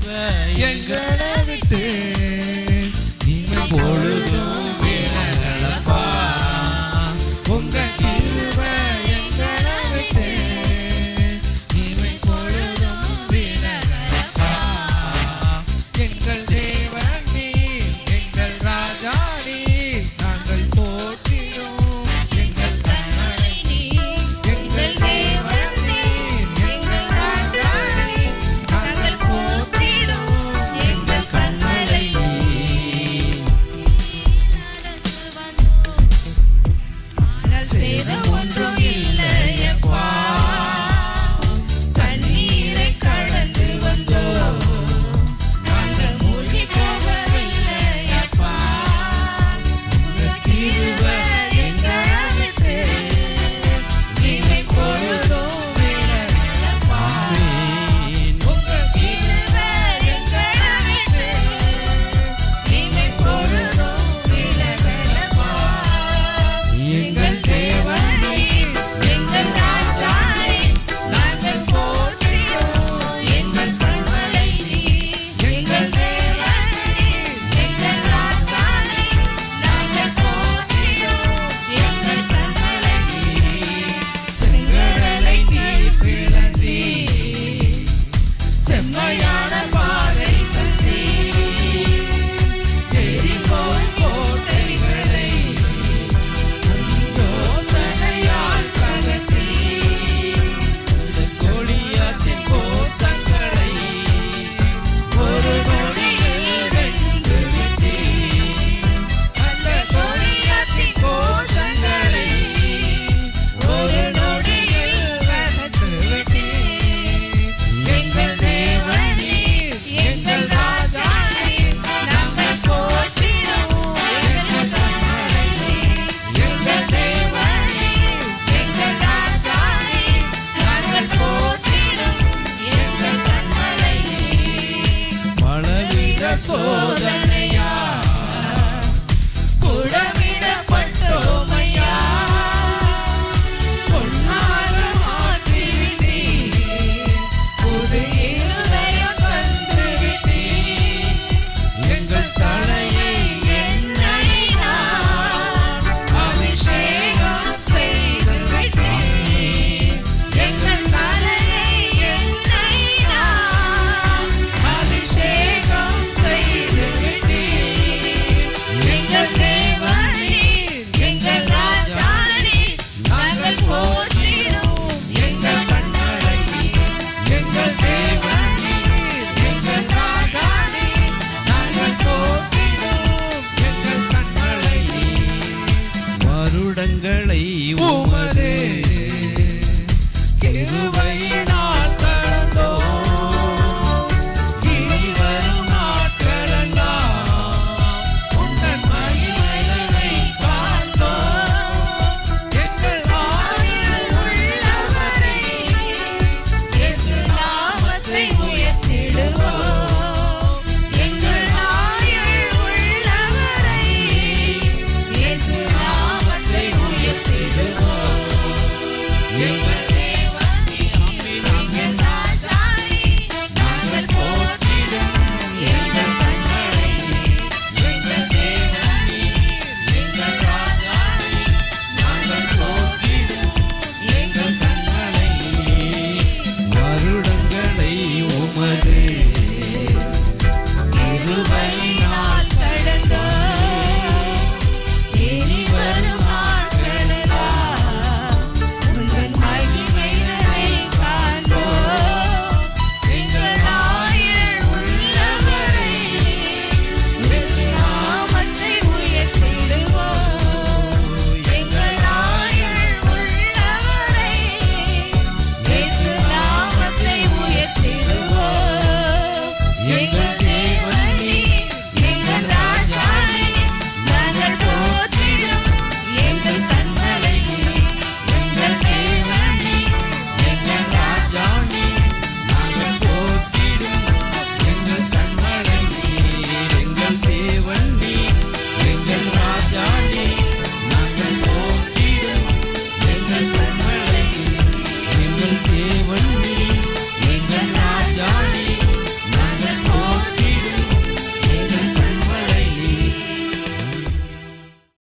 எங்களை விட்டு இமை பொழுதும் விலகலப்பா. உங்க கிருபை எங்களை விட்டு இமை பொழுதும் விலகலப்பா. எங்கள் தேவன் நீர், எங்கள் ராஜா நீர், நாங்கள் போற்றினோம் எங்கள் கண்மலை நீர். எங்கள் தேவன் நீர், எங்கள் ராஜா நீர், நாங்கள் போற்றினோம் எங்கள் கண்மலை நீர். சேதம் ஒன்றும் இல்லையப்பா, தண்ணீரை கடந்து வந்தோம், நாங்கள் மூழ்கி போகவில்லையப்பா. உங்க கிருபை எங்களை விட்டு இமை பொழுதும் விலகலப்பா. உங்க கிருபை எங்களை விட்டு இமை பொழுதும் விலகலப்பா. எங்கள் தேவன் நீர், எங்கள் ராஜா நீர், நாங்கள் போற்றினோம் எங்கள் கண்மலை நீர். எங்கள் தேவன் நீர், எங்கள் ராஜா நீர், நாங்கள் போற்றினோம் எங்கள் கண்மலை நீர். செங்கடலை நீர் பிளந்தீர், செம்மையான பாதை தந்தீர். எரிகோ கோட்டைகளை யோசனையால் தகர்த்தீர். கோலியாத்தின் கோஷங்களை ஒரு நொடியில் வென்று விட்டீர். அந்த கோலியாத்தின் கோஷங்களை ஒரு நொடியில் வென்று விட்டீர். எங்கள் தேவன் நீர், எங்கள் ராஜா நீர், நாங்கள் போற்றினோம் எங்கள் கண்மலை நீர். எங்கள் தேவன் நீர், எங்கள் ராஜா நீர், நாங்கள் போற்றினோம் எங்கள் கண்மலை நீர். பலவித சோதனையா புடமிடப்பட்டோமையா, பொன்னாக மாற்றிவிட்டீர், புது இருதயம் தந்து விட்டீர். எங்கள் தலையை எண்ணெயினால் அபிஷேகம் செய்து விட்டீர். எங்கள் தலையை எண்ணெயினால் அபிஷேகம் செய்து விட்டீர். எங்கள் தேவன் நீர், எங்கள் ராஜா நீர், நாங்கள் போற்றினோம் எங்கள் கண்மலை நீர். எங்கள் தேவன் நீர், எங்கள் ராஜா நீர், நாங்கள் போற்றினோம் எங்கள் கண்மலை நீர். வருடங்களை உமது கிருபையினால் கடந்தோம், இனி வரும் நாட்களெல்லாம் உந்தன் மகிமைகளை காண்போம். எங்கள் ஆயுள் உள்ளவரை இயேசு நாமத்தை உயர்த்திடுவோம். எங்கள் ஆயுள் உள்ளவரை இயேசு நாமத்தை உயர்த்திடுவோம். எங்கள் தேவன் நீர், எங்கள் ராஜா நீர், நாங்கள் போற்றிடுவோம் எங்கள் கண்மலை நீர். எங்கள் தேவன் நீர், எங்கள் ராஜா நீர், நாங்கள் போற்றிடுவோம் எங்கள் கண்மலை நீர். வருடங்களை உமது கிருபை